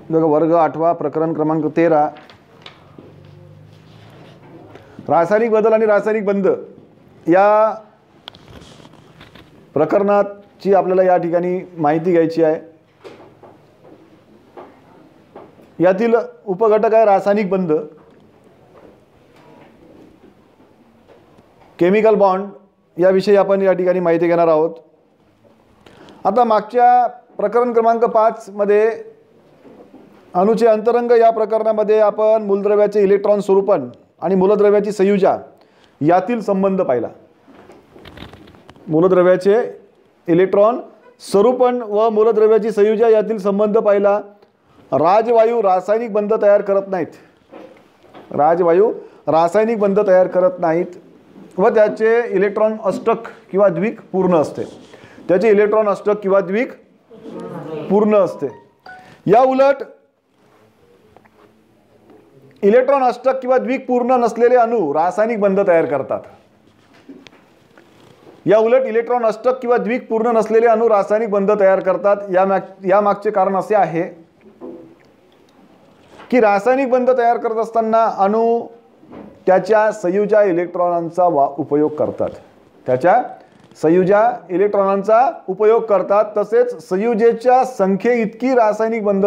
बघा वर्ग 8 प्रकरण क्रमांक 13 रासायनिक बदल आणि रासायनिक बंध या प्रकरणाची आपल्याला या ठिकाणी माहिती घ्यायची आहे। यातील उपघटक आहे रासायनिक बंध, केमिकल बॉन्ड याविषयी आपण या ठिकाणी माहिती घेणार आहोत। आता मागच्या प्रकरण क्रमांक 5 मध्ये अणूचे अंतरंग या प्रकरणामध्ये आपण मूलद्रव्याचे इलेक्ट्रॉन स्वरूपन आणि मूलद्रव्याची संयुजा यातील संबंध पाहिला। मूलद्रव्याचे इलेक्ट्रॉन स्वरूपन व मूलद्रव्याची संयुजा यातील संबंध पाहिला। राजवायू रासायनिक बंध तयार करत नाहीत, राजवायू रासायनिक बंध तयार करत नाहीत व त्याचे इलेक्ट्रॉन अष्टक किंवा द्विक पूर्ण असते, त्याचे इलेक्ट्रॉन अष्टक किंवा द्विक पूर्ण असते। या उलट इलेक्ट्रॉन अष्टक किंवा द्विक पूर्ण नसलेले अणू रासायनिक बंध तयार करतात। या उलट इलेक्ट्रॉन अष्टक किंवा द्विक पूर्ण नसलेले अणू रासायनिक बंध तयार करतात। या मागचे कारण असे आहे की रासायनिक बंध तयार करत असताना अणू त्याच्या संयुजा इलेक्ट्रॉनांचा उपयोग करतात, त्याच्या संयुजा इलेक्ट्रॉनांचा उपयोग करतात। तसेच संयुजेच्या संख्ये इतकी रासायनिक बंध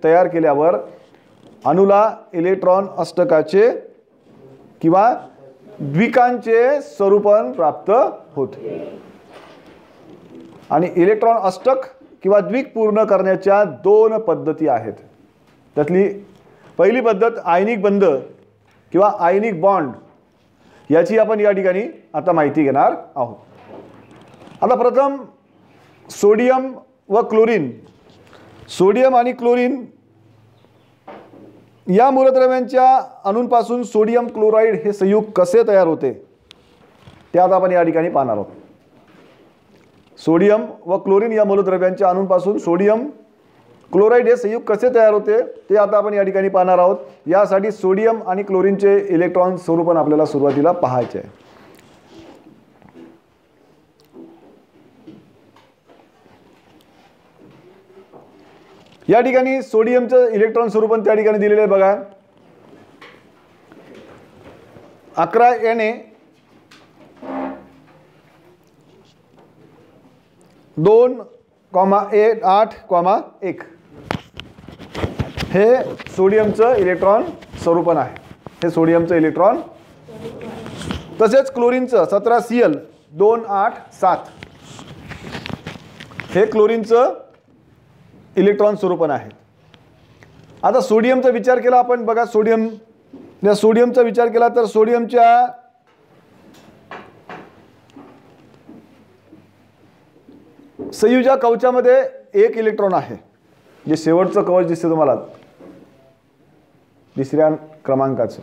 तयार केल्यावर अणूला इलेक्ट्रॉन अष्टकाचे किंवा द्विकांचे स्वरूपन प्राप्त होते। आणि इलेक्ट्रॉन अष्टक किंवा द्विक पूर्ण करण्याच्या 2 पद्धती आहेत। त्यातली पहिली पद्धत आयनिक बंध किंवा आयनिक बॉन्ड याची आपण या ठिकाणी आता माहिती घेणार आहोत। आता प्रथम सोडियम व क्लोरीन, सोडियम आणि क्लोरीन या मूलद्रव्यांच्या अणूंपासून सोडियम क्लोराईड हे संयुग कसे तयार होते ते आता आपण या ठिकाणी पाहणार आहोत। सोडियम व क्लोरीन या मूलद्रव्यांच्या अणूंपासून सोडियम क्लोराईड हे संयुग कसे तयार होते ते आता आपण या ठिकाणी पाहणार आहोत। यासाठी सोडियम आणि क्लोरीनचे इलेक्ट्रॉन स्वरूपन आपल्याला सुरुवातीला पाहायचे आहे। या ठिकाणी सोडियमचं इलेक्ट्रॉन स्वरूपन त्या ठिकाणी दिलेले आहे बघा, 11 Na2,8,1 हे सोडियमचं इलेक्ट्रॉन स्वरूपन आहे, हे सोडियमचं इलेक्ट्रॉन। तसेच क्लोरीनचं 17Cl2,8,7 हे क्लोरीनचं इलेक्ट्रॉन स्वरूपन आहे। आता सोडियमचा विचार केला आपण बघा, सोडियमचा विचार केला तर सोडियमच्या संयुजा कवचामध्ये 1 इलेक्ट्रॉन आहे, जे शेवटचं कवच दिसते तुम्हाला 3ऱ्या क्रमांकाचं,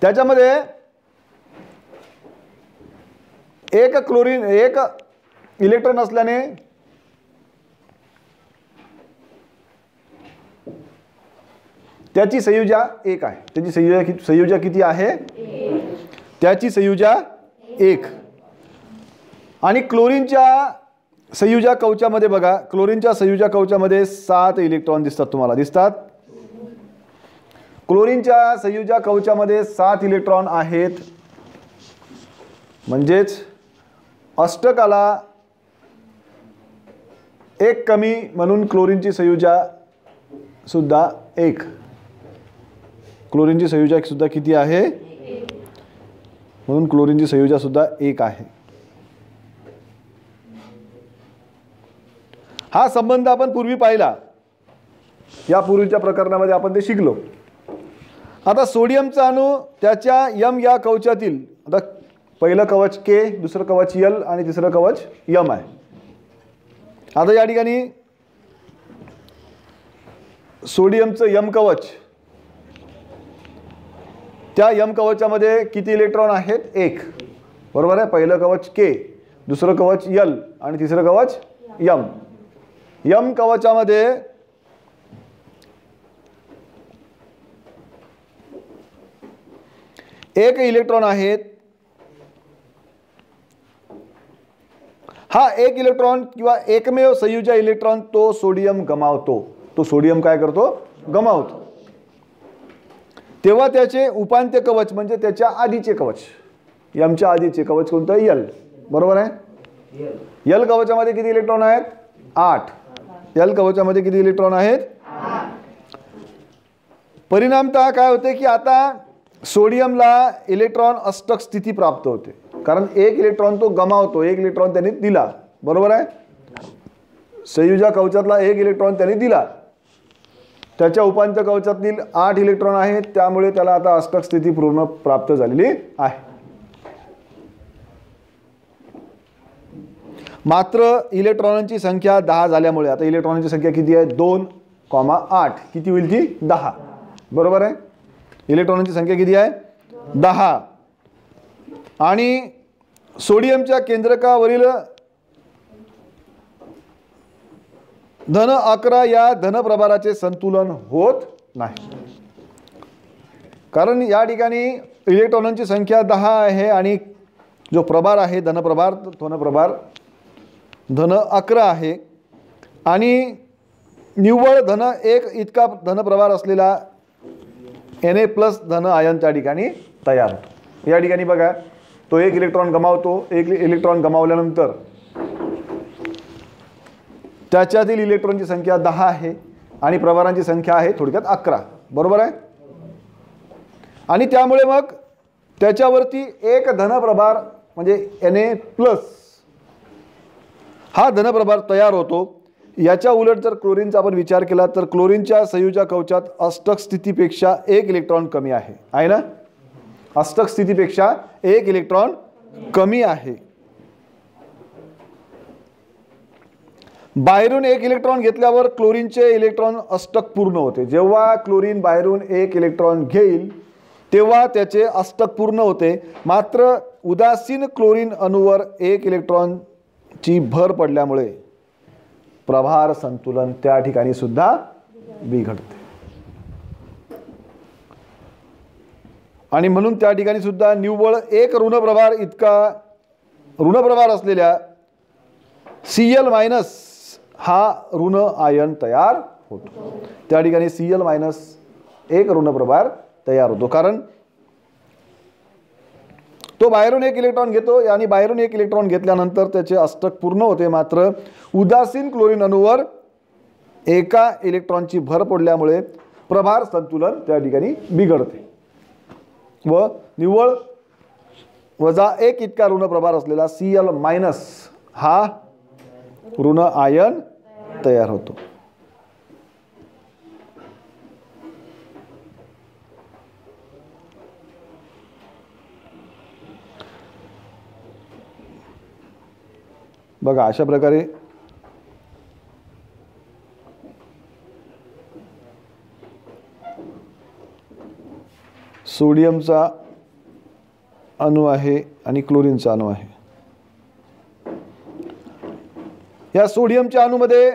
त्याच्यामध्ये एक इलेक्ट्रॉन असल्याने त्याची संयुजा 1 आहे। त्याची संयुजा किती आहे? त्याची संयुजा 1। आणि क्लोरीनच्या संयुजा कवचामध्ये बघा, क्लोरीनच्या संयुजा कवचामध्ये 7 इलेक्ट्रॉन दिसतात, तुम्हाला दिसतात। क्लोरीनच्या संयुजा कवचामध्ये 7 इलेक्ट्रॉन आहेत, म्हणजेच अष्टकाला 1 कमी म्हणून क्लोरीनची संयुजा सुद्धा 1, क्लोरीनची संयुजा सुद्धा किती आहे? म्हणून क्लोरीनची संयुजा सुद्धा 1 आहे। हा संबंध आपण पूर्वी पाहिला, या पूर्वीच्या प्रकरणामध्ये आपण ते शिकलो। आता सोडियमचा अणू त्याच्या M या कवचातील, आता पहिलं कवच K, दुसरं कवच L आणि तिसरं कवच M आहे। आता या ठिकाणी सोडियमचं M कवच, त्या M कवचामध्ये किती इलेक्ट्रॉन आहेत? 1, बरोबर आहे। पहिलं कवच K, दुसरं कवच L आणि तिसरं कवच M। M कवचामध्ये एक इलेक्ट्रॉन आहेत। हा एक इलेक्ट्रॉन किंवा एकमेव संयुजा इलेक्ट्रॉन तो सोडियम गमावतो, तो सोडियम काय करतो, गमावतो. तेव्हा त्याचे उपांत्य कवच म्हणजे त्याच्या आधीचे कवच, यमच्या आधीचे कवच कोणतं, यल. बरोबर आहे. यल कवचामध्ये किती इलेक्ट्रॉन आहेत, 8. यल कवचामध्ये किती इलेक्ट्रॉन आहेत. परिणामतः काय होते की आता सोडियमला इलेक्ट्रॉन अष्टक स्थिती प्राप्त होते, कारण एक इलेक्ट्रॉन तो गमावतो, एक इलेक्ट्रॉन त्यांनी दिला. बरोबर आहे. संयुजा कवचातला एक इलेक्ट्रॉन त्यांनी दिला, त्याच्या उपांत्य कवचातील 8 इलेक्ट्रॉन आहेत, त्यामुळे त्याला आता अष्टक स्थिती पूर्ण प्राप्त झालेली आहे. मात्र इलेक्ट्रॉनांची संख्या 10 झाल्यामुळे आता इलेक्ट्रॉनांची संख्या किती आहे, 2,8. किती होईल ती, 10. बरोबर आहे. इलेक्ट्रॉनांची संख्या किती आहे, 10. आणि सोडियमच्या केंद्रकावरील धन 11 या धनप्रभाराचे संतुलन होत नाही, कारण या ठिकाणी इलेक्ट्रॉनांची संख्या 10 आहे आणि जो प्रभार आहे धनप्रभार, धन 11 आहे आणि निव्वळ धन 1 इतका धनप्रभार असलेला Na+ धन आयन त्या ठिकाणी तयार होतो. या ठिकाणी बघा, तो एक इलेक्ट्रॉन गमावतो, एक इलेक्ट्रॉन गमावल्यानंतर त्याच्यातील इलेक्ट्रॉनची संख्या 10 आहे आणि प्रभारांची संख्या आहे थोडक्यात 11. बरोबर आहे. आणि त्यामुळे मग त्याच्यावरती एक धनप्रभार म्हणजे Na+ हा धनप्रभार तयार होतो. याच्या उलट जर क्लोरीनचा आपण विचार केला तर क्लोरीनच्या संयुजा कवचात अष्टक स्थितीपेक्षा एक इलेक्ट्रॉन कमी आहे ना. अष्टक स्थितीपेक्षा एक इलेक्ट्रॉन कमी आहे. बाहेरून एक इलेक्ट्रॉन घेतल्यावर क्लोरीनचे इलेक्ट्रॉन अष्टक पूर्ण होते. जेव्हा क्लोरीन बाहेरून एक इलेक्ट्रॉन घेईल तेव्हा त्याचे अष्टक पूर्ण होते. मात्र उदासीन क्लोरीन अणूवर एक इलेक्ट्रॉनची भर पडल्यामुळे प्रभार संतुलन त्या ठिकाणी सुद्धा बिघडते आणि म्हणून त्या ठिकाणी सुद्धा निव्वळ एक ऋणप्रभार इतका ऋणप्रभार असलेल्या Cl- हा ऋण आयन तयार होतो. त्या ठिकाणी Cl- एक ऋणप्रभार तयार होतो, कारण तो बाहेरून एक इलेक्ट्रॉन घेतो आणि बाहेरून एक इलेक्ट्रॉन घेतल्यानंतर त्याचे अष्टक पूर्ण होते. मात्र उदासीन क्लोरीन अणूवर एका इलेक्ट्रॉनची भर पडल्यामुळे प्रभार संतुलन त्या ठिकाणी बिघडते व निव्वळ -1 इतका ऋण प्रभार असलेला Cl- हा ऋण आयन तयार होतो. बघा, अशा प्रकारे सोडियमचा अणू आहे आणि क्लोरीनचा अणू आहे. या सोडियमच्या अणूमध्ये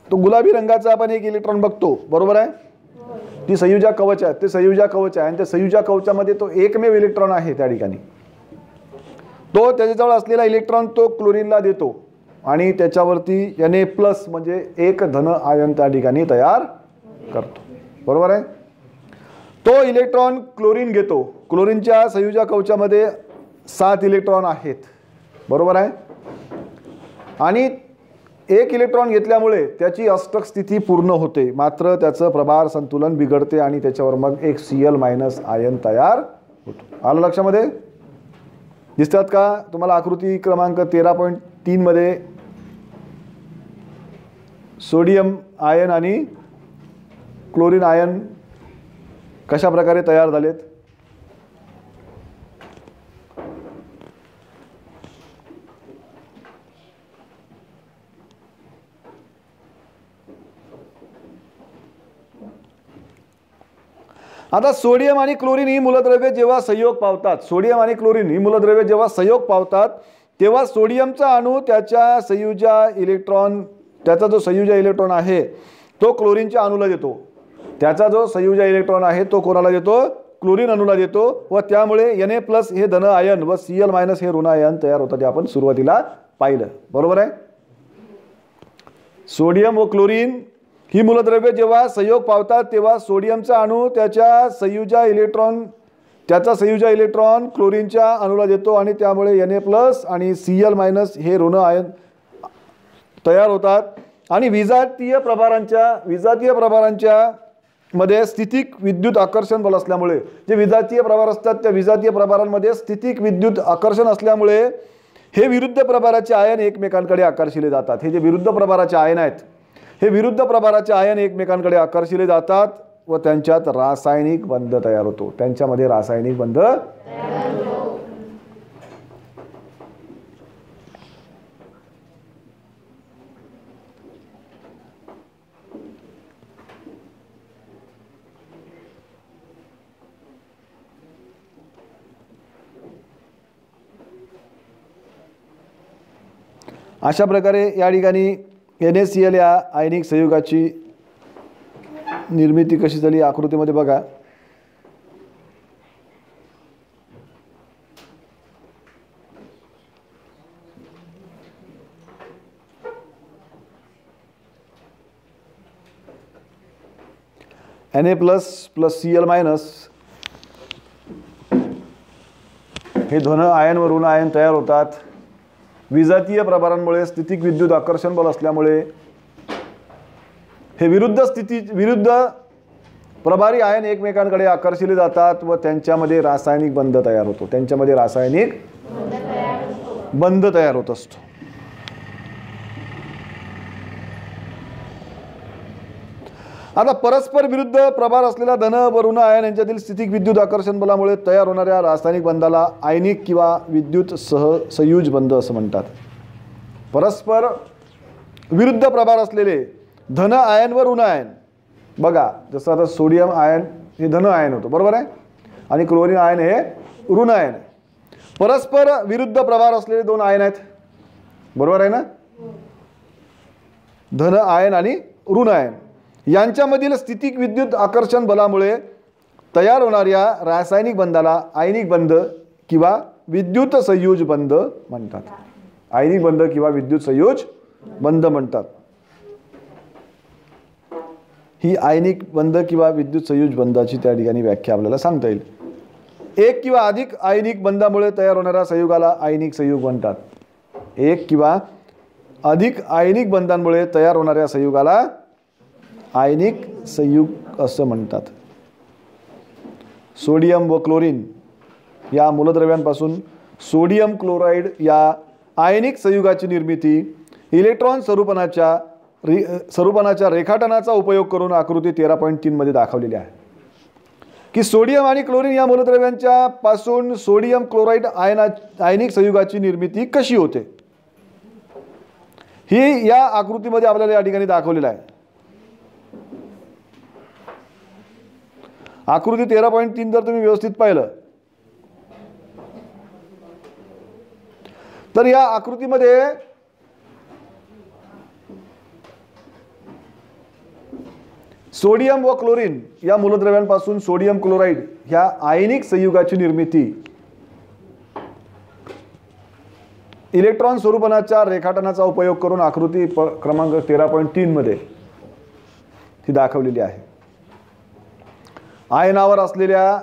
तो गुलाबी रंगाचा आपण एक इलेक्ट्रॉन बघतो. बरोबर आहे. ती संयुजा कवच आहे, ते संयुजा कवच आहे आणि त्या संयुजा कवचामध्ये तो एकमेव इलेक्ट्रॉन आहे. त्या ठिकाणी तो त्याच्याजवळ असलेला इलेक्ट्रॉन तो क्लोरीनला देतो आणि त्याच्यावरती Na+ म्हणजे एक धन आयन त्या ठिकाणी तयार करतो. बरोबर आहे. तो इलेक्ट्रॉन क्लोरीन घेतो. क्लोरीनच्या संयुजा कवचामध्ये 7 इलेक्ट्रॉन आहेत. बरोबर आहे. आणि एक इलेक्ट्रॉन घेतल्यामुळे त्याची अष्टक स्थिती पूर्ण होते. मात्र त्याचं प्रभार संतुलन बिघडते आणि त्याच्यावर मग एक Cl- आयन तयार होतो. आलं लक्षामध्ये. दिसतात का तुम्हाला आकृती क्रमांक 13.3 मध्ये सोडियम आयन आणि क्लोरीन आयन कशा प्रकारे तयार झालेत. आता सोडियम आणि क्लोरीन ही मूलद्रव्ये जेव्हा संयोग पावतात, सोडियम आणि क्लोरीन ही मूलद्रव्ये जेव्हा संयोग पावतात तेव्हा सोडियमचा अणू त्याच्या संयुजा इलेक्ट्रॉन, त्याचा जो संयुजा इलेक्ट्रॉन आहे तो क्लोरीनच्या अणूला देतो. त्याचा जो संयुजा इलेक्ट्रॉन आहे तो कोणाला देतो, क्लोरीन अणूला देतो व त्यामुळे Na+ हे धन आयन व Cl- हे ऋण आयन तयार होतात. ते आपण सुरुवातीला पाहिलं. बरोबर आहे. सोडियम व क्लोरीन ही मूलद्रव्ये जेव्हा संयोग पावतात तेव्हा सोडियमचा अणू त्याचा संयुजा इलेक्ट्रॉन क्लोरीनच्या अणूला देतो आणि त्यामुळे Na+ आणि Cl- हे ऋण आयन तयार होतात आणि विजातीय प्रभारांच्या मध्ये स्थितिक विद्युत आकर्षण बल असल्यामुळे जे विजातीय प्रभार असतात त्या विजातीय प्रभारांमध्ये स्थितिक विद्युत आकर्षण असल्यामुळे हे विरुद्ध प्रभाराचे आयन एकमेकांकडे आकर्षिले जातात. हे जे विरुद्ध प्रभाराचे आयन आहेत हे विरुद्ध प्रभाराचे आयन एकमेकांकडे आकर्षिले जातात व त्यांच्यात रासायनिक बंध तयार होतो. त्यांच्यामध्ये रासायनिक बंध अशा प्रकारे या ठिकाणी NaCl या आयनिक संयुगाची निर्मिती कशी झाली आकृतीमध्ये बघा. Na+ + Cl- हे धन आयन व ऋण आयन तयार होतात. विजातीय प्रभारांमुळे स्थितिक विद्युत आकर्षण बल असल्यामुळे हे विरुद्ध प्रभारी आयन एकमेकांकडे आकर्षिले जातात व त्यांच्यामध्ये रासायनिक बंध तयार होतो. त्यांच्यामध्ये रासायनिक बंध तयार होत असतो. आता परस्पर विरुद्ध प्रभार असलेल्या धन व ऋण आयन यांच्यातील स्थितिक विद्युत आकर्षण बलामुळे तयार होणाऱ्या रासायनिक बंधाला आयनिक किंवा विद्युत संयुज बंध असं म्हणतात. परस्पर विरुद्ध प्रभार असलेले धन आयन व ऋण आयन बघा, जसं आता सोडियम आयन हे धन आयन होतं बरोबर आहे आणि क्लोरीन आयन हे ऋण आयन. परस्पर विरुद्ध प्रभार असलेले दोन आयन आहेत बरोबर आहे ना, धन आयन आणि ऋण आयन. यांच्यामधील स्थितिक विद्युत आकर्षण बलामुळे तयार होणाऱ्या रासायनिक बंधाला आयनिक बंध किंवा विद्युत संयुज बंध म्हणतात. आयनिक बंध किंवा विद्युत संयुज बंध म्हणतात. ही आयनिक बंध किंवा विद्युत संयुज बंधाची त्या ठिकाणी व्याख्या आपल्याला सांगता येईल. एक किंवा अधिक आयनिक बंधामुळे तयार होणाऱ्या संयुगाला आयनिक संयुग म्हणतात. एक किंवा अधिक आयनिक बंधांमुळे तयार होणाऱ्या संयुगाला आयनिक संयुग असं म्हणतात. सोडियम व क्लोरीन या मूलद्रव्यांपासून सोडियम क्लोराईड या आयनिक संयुगाची निर्मिती इलेक्ट्रॉन स्वरूपनाच्या रेखाटनाचा उपयोग करून आकृती 13.3 मध्ये दाखवलेली आहे की सोडियम आणि क्लोरीन या मूलद्रव्यांच्या पासून सोडियम क्लोराईड आयनिक संयुगाची निर्मिती कशी होते ही या आकृतीमध्ये आपल्याला या ठिकाणी दाखवलेलं आहे. आकृती 13.3 जर तुम्ही व्यवस्थित पाहिलं तर या आकृतीमध्ये सोडियम व क्लोरीन या मूलद्रव्यांपासून सोडियम क्लोराईड ह्या आयनिक संयुगाची निर्मिती इलेक्ट्रॉन स्वरूपनाच्या रेखाटनाचा उपयोग करून आकृती क्रमांक 13.3 मध्ये ही दाखवलेली आहे. आयनावर असलेल्या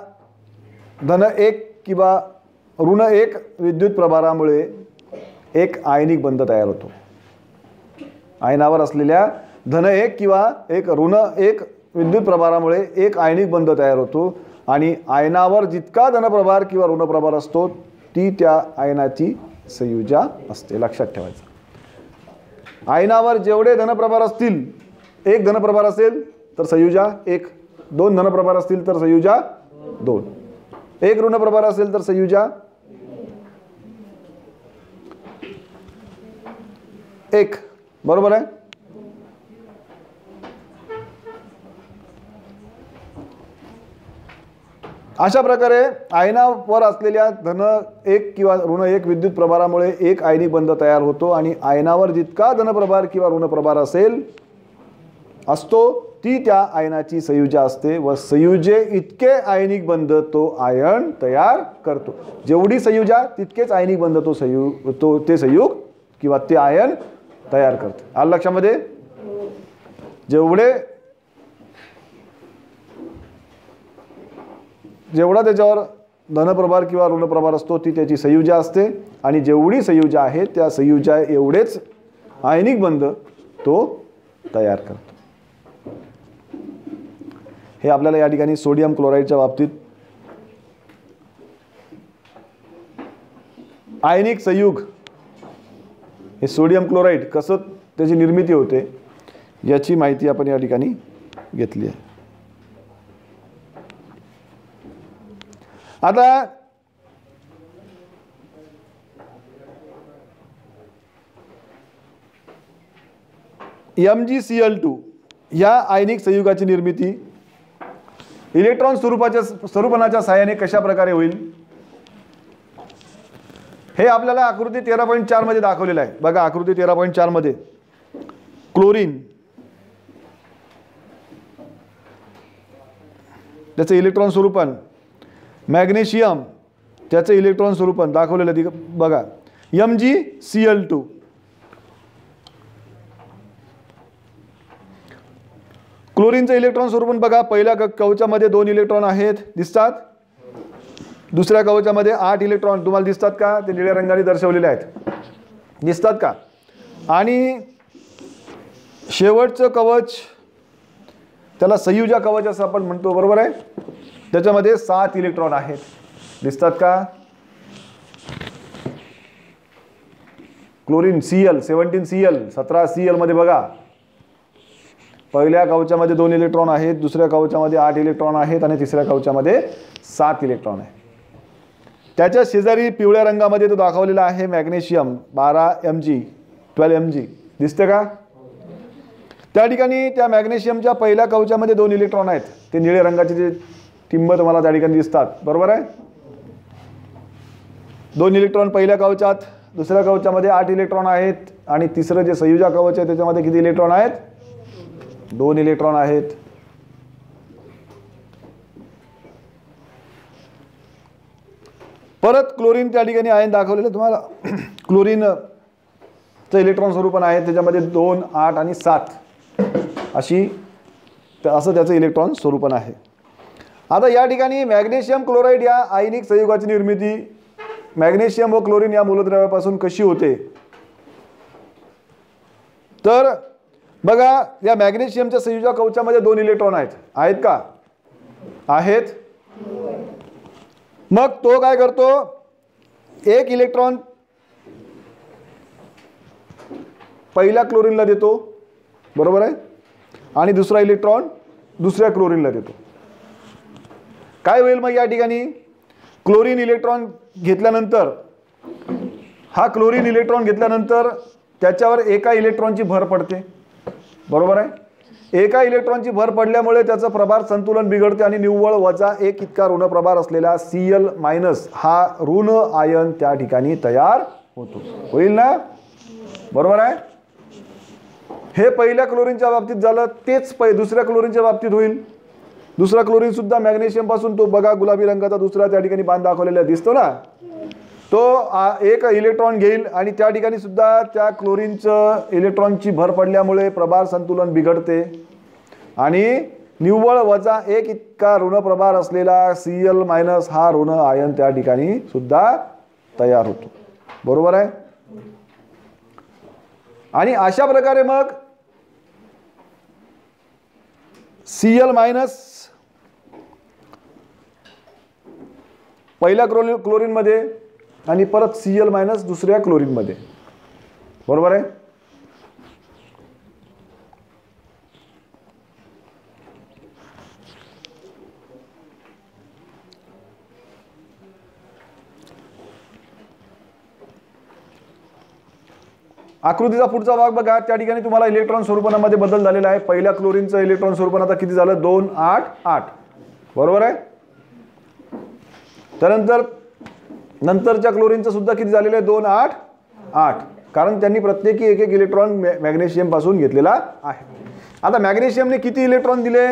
धन 1 किंवा ऋण 1 विद्युत प्रभारामुळे एक आयनिक बंध तयार होतो. आयनावर असलेल्या धन 1 किंवा ऋण 1 विद्युत प्रभारामुळे एक आयनिक बंध तयार होतो आणि आयनावर जितका धनप्रभार किंवा ऋणप्रभार असतो ती त्या आयनाची संयुजा असते. लक्षात ठेवायचं. आयनावर जेवढे धनप्रभार असतील, एक धनप्रभार असेल तर संयुजा 1, 2 धनप्रभार असतील तर संयुजा 2, 1 ऋणप्रभार असेल तर संयुजा 1 बरोबर आहे. अशा प्रकारे आयनावर असलेल्या धन 1 किंवा ऋण 1 विद्युत प्रभारामुळे एक आयनिक बंध तयार होतो आणि आयनावर जितका धनप्रभार किंवा ऋणप्रभार असतो ती त्या आयनाची संयुजा असते व संयुजे इतके आयनिक बंध तो आयन तयार करतो. जेवढी संयुजा तितकेच आयनिक बंध ते संयुग किंवा ते आयन तयार करते. आलं लक्षामध्ये. जेवढा त्याच्यावर धनप्रभार किंवा ऋणप्रभार असतो ती त्याची संयुजा असते, आणि जेवढी संयुजा आहे त्या संयुजा एवढेच आयनिक बंध तो तयार करतो. हे आपल्याला या ठिकाणी सोडियम क्लोराईडच्या बाबतीत आयनिक संयुग हे सोडियम क्लोराईड कसं त्याची निर्मिती होते याची माहिती आपण या ठिकाणी घेतली आहे. आता MgCl2 या आयनिक संयुगाची निर्मिती इलेक्ट्रॉन स्वरूपनाच्या सहाय्याने कशा प्रकारे होईल हे आपल्याला आकृती 13.4 मध्ये दाखवलेलं आहे. बघा आकृती 13.4 मध्ये क्लोरीन त्याचं इलेक्ट्रॉन स्वरूपन, मॅग्नेशियम त्याचं इलेक्ट्रॉन स्वरूपन दाखवलेलं आहे. बघा MgCl2 क्लोरीनचं इलेक्ट्रॉन स्वरूपन बघा. पहिल्या कवचामध्ये 2 इलेक्ट्रॉन आहेत दिसतात, दुसऱ्या कवचामध्ये 8 इलेक्ट्रॉन तुम्हाला दिसतात का? ते निळ्या रंगाने दर्शवलेले आहेत, दिसतात का? आणि शेवटचं कवच त्याला संयुजा कवच असं आपण म्हणतो, बरोबर आहे? त्याच्यामध्ये 7 इलेक्ट्रॉन आहेत, दिसतात का? क्लोरीन Cl 17Cl 17Cl मध्ये बघा पहिल्या कवचामध्ये 2 इलेक्ट्रॉन आहेत, दुसऱ्या कवचामध्ये 8 इलेक्ट्रॉन आहेत आणि तिसऱ्या कवचामध्ये 7 इलेक्ट्रॉन आहेत. त्याच्या शेजारी पिवळ्या रंगामध्ये तो दाखवलेला आहे मॅग्नेशियम 12 Mg दिसते का? त्या ठिकाणी त्या मॅग्नेशियमच्या पहिल्या कवचामध्ये 2 इलेक्ट्रॉन आहेत, ते निळ्या रंगाचे जे टिंब तुम्हाला त्या ठिकाणी दिसतात, बरोबर आहे? 2 इलेक्ट्रॉन पहिल्या कवचात, दुसऱ्या कवचामध्ये 8 इलेक्ट्रॉन आहेत आणि तिसरं जे संयुजा कवच आहे त्याच्यामध्ये किती इलेक्ट्रॉन आहेत? 2 इलेक्ट्रॉन आहेत. परत क्लोरीन त्या ठिकाणी आयन दाखवलेलं तुम्हाला. क्लोरीनचं इलेक्ट्रॉन स्वरूपन आहे, त्याच्यामध्ये 2, 8 आणि 7 असं त्याचं इलेक्ट्रॉन स्वरूपन आहे. आता या ठिकाणी मॅग्नेशियम क्लोराईड या आयनिक संयुगाची निर्मिती मॅग्नेशियम व क्लोरीन या मूलद्रव्यापासून कशी होते तर बघा या मॅग्नेशियमच्या संयुजा कवचामध्ये 2 इलेक्ट्रॉन आहेत का? आहेत. मग तो काय करतो? एक इलेक्ट्रॉन पहिल्या क्लोरीनला देतो, बरोबर आहे, आणि दुसरा इलेक्ट्रॉन दुसऱ्या क्लोरीनला देतो. काय होईल मग या ठिकाणी? क्लोरीन इलेक्ट्रॉन घेतल्यानंतर हा क्लोरीन इलेक्ट्रॉन घेतल्यानंतर त्याच्यावर एका इलेक्ट्रॉनची भर पडते, बरोबर आहे? एका इलेक्ट्रॉनची भर पडल्यामुळे त्याचं प्रभार संतुलन बिघडते आणि निव्वळ -1 इतका ऋण प्रभार असलेला Cl- हा ऋण आयन त्या ठिकाणी तयार होतो. होईल ना? बरोबर आहे? हे पहिल्या क्लोरीनच्या बाबतीत झालं, तेच दुसऱ्या क्लोरीनच्या बाबतीत होईल. दुसरा क्लोरीन सुद्धा मॅग्नेशियम पासून, तो बघा गुलाबी रंगाचा दुसरा त्या ठिकाणी बांध दाखवलेला दिसतो ना, तो एक इलेक्ट्रॉन घेईल आणि त्या ठिकाणी सुद्धा त्या क्लोरीनचं इलेक्ट्रॉनची भर पडल्यामुळे प्रभार संतुलन बिघडते आणि निव्वळ -1 इतका ऋण प्रभार असलेला Cl- हा ऋण आयन त्या ठिकाणी सुद्धा तयार होतो, बरोबर आहे? आणि अशा प्रकारे मग Cl- पहिल्या क्लोरीन मध्ये आणि परत Cl- दुसऱ्या क्लोरीन मध्ये, बरोबर आहे? आकृतीचा पुढचा भाग बघा. त्या ठिकाणी तुम्हाला इलेक्ट्रॉन स्वरूपनामध्ये बदल झालेला आहे. पहिल्या क्लोरीनचं इलेक्ट्रॉन स्वरूपन आता किती झालं? 2, 8, 8, बरोबर आहे? त्यानंतर नंतरच्या क्लोरीनचं सुद्धा किती झालेलं आहे? 2, 8, 8, कारण त्यांनी प्रत्येकी एक इलेक्ट्रॉन मॅग्नेशियम पासून घेतलेला आहे. आता मॅग्नेशियमने किती इलेक्ट्रॉन दिले?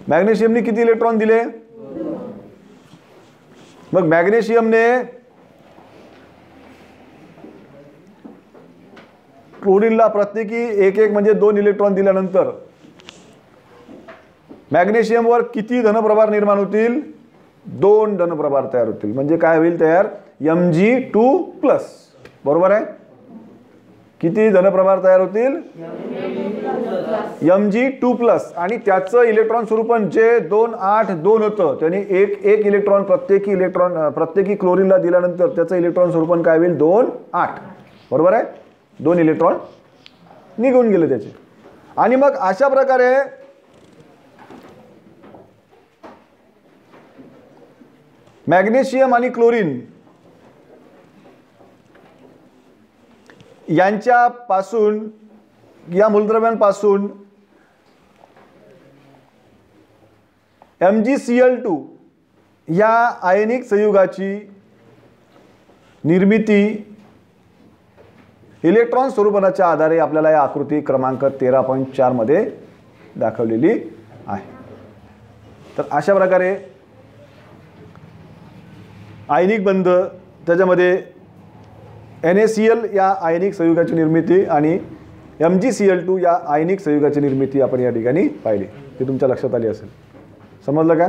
मॅग्नेशियमने किती इलेक्ट्रॉन दिले? मग मॅग्नेशियमने क्लोरीनला प्रत्येकी एक एक म्हणजे 2 इलेक्ट्रॉन दिल्यानंतर मॅग्नेशियमवर किती धनप्रभार निर्माण होतील? 2 धनप्रभार तयार होतील. म्हणजे काय होईल तयार? Mg2+. बरोबर आहे? किती धनप्रभार तयार होतील? Mg2+. आणि त्याचं इलेक्ट्रॉन स्वरूपन जे 2, 8, 2 होतं त्याने एक इलेक्ट्रॉन प्रत्येकी क्लोरीनला दिल्यानंतर त्याचं इलेक्ट्रॉन स्वरूपन काय होईल? 2, 8. बरोबर आहे? 2 इलेक्ट्रॉन निघून गेले त्याचे. आणि मग अशा प्रकारे मॅग्नेशियम आणि क्लोरीन यांच्यापासून या मूलद्रव्यांपासून MgCl2 या आयनिक संयुगाची निर्मिती इलेक्ट्रॉन स्वरूपनाच्या आधारे आपल्याला या आकृती क्रमांक 13.4 मध्ये दाखवलेली आहे. तर अशा प्रकारे आयनिक बंध त्याच्यामध्ये NaCl या आयनिक संयुगाची निर्मिती आणि MgCl2 या आयनिक संयुगाची निर्मिती आपण या ठिकाणी पाहिली. ती तुमच्या लक्षात आली असेल. समजलं का?